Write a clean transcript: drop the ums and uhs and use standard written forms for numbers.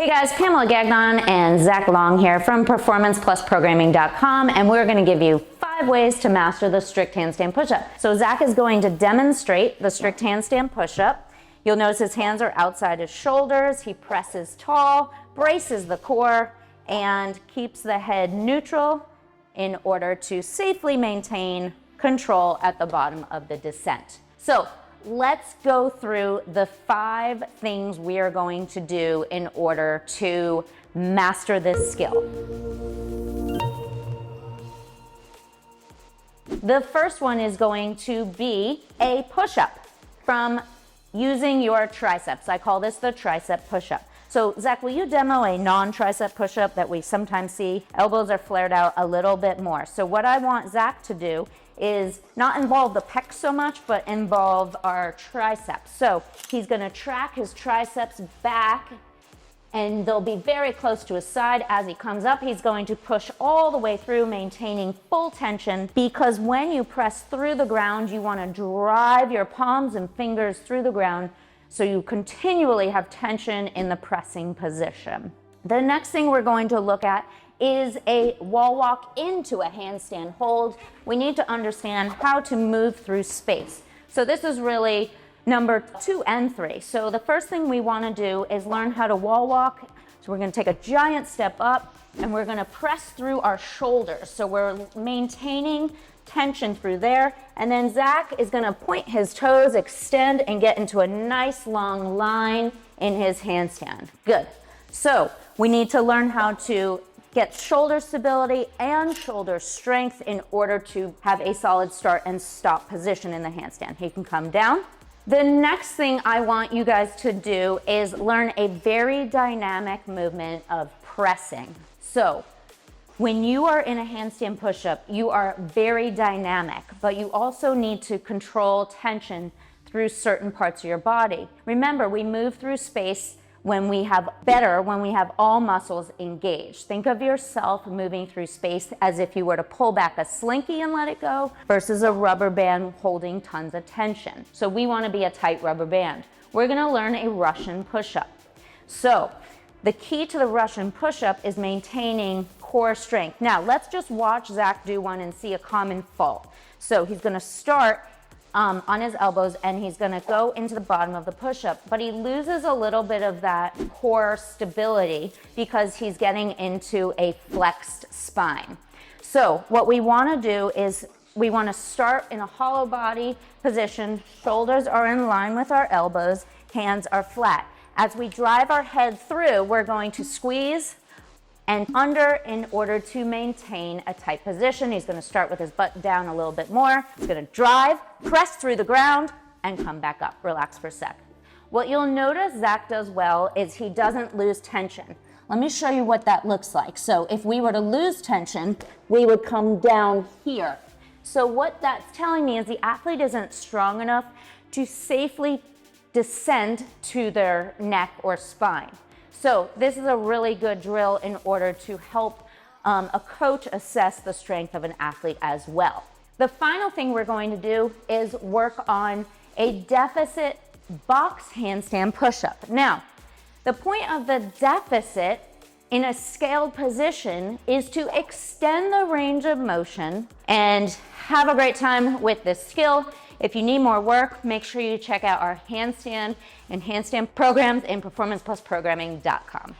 Hey guys, Pamela Gagnon and Zach Long here from PerformancePlusProgramming.com, and we're going to give you 5 ways to master the strict handstand push-up. So Zach is going to demonstrate the strict handstand push-up. You'll notice his hands are outside his shoulders. He presses tall, braces the core, and keeps the head neutral in order to safely maintain control at the bottom of the descent. So let's go through the 5 things we are going to do in order to master this skill. The first one is going to be a push-up from using your triceps. I call this the tricep push-up. So Zach, will you demo a non-tricep push-up that we sometimes see? Elbows are flared out a little bit more. So what I want Zach to do is not involve the pecs so much, but involve our triceps. So he's gonna track his triceps back and they'll be very close to his side. As he comes up, he's going to push all the way through, maintaining full tension, because when you press through the ground, you wanna drive your palms and fingers through the ground so you continually have tension in the pressing position. The next thing we're going to look at is a wall walk into a handstand hold. We need to understand how to move through space. So this is really number 2 and 3. So the first thing we want to do is learn how to wall walk. So we're going to take a giant step up and we're going to press through our shoulders. So we're maintaining tension through there. And then Zach is going to point his toes, extend, and get into a nice long line in his handstand. Good. So we need to learn how to get shoulder stability and shoulder strength in order to have a solid start and stop position in the handstand. He can come down. The next thing I want you guys to do is learn a very dynamic movement of pressing. So when you are in a handstand push-up, you are very dynamic, but you also need to control tension through certain parts of your body. Remember, we move through space when we have all muscles engaged. Think of yourself moving through space as if you were to pull back a slinky and let it go versus a rubber band holding tons of tension. So we want to be a tight rubber band. We're going to learn a Russian push-up. So the key to the Russian push-up is maintaining core strength. Now let's just watch Zach do one and see a common fault. So he's going to start on his elbows and he's going to go into the bottom of the push-up, but he loses a little bit of that core stability because he's getting into a flexed spine. So what we want to do is we want to start in a hollow body position. Shoulders are in line with our elbows, hands are flat. As we drive our head through, we're going to squeeze and under in order to maintain a tight position. He's going to start with his butt down a little bit more. He's going to drive, press through the ground, and come back up. Relax for a sec. What you'll notice Zach does well is he doesn't lose tension. Let me show you what that looks like. So if we were to lose tension, we would come down here. So what that's telling me is the athlete isn't strong enough to safely descend to their neck or spine. So this is a really good drill in order to help a coach assess the strength of an athlete as well. The final thing we're going to do is work on a deficit box handstand push-up. Now, the point of the deficit in a scaled position is to extend the range of motion and have a great time with this skill. If you need more work, make sure you check out our handstand and handstand programs in PerformancePlusProgramming.com.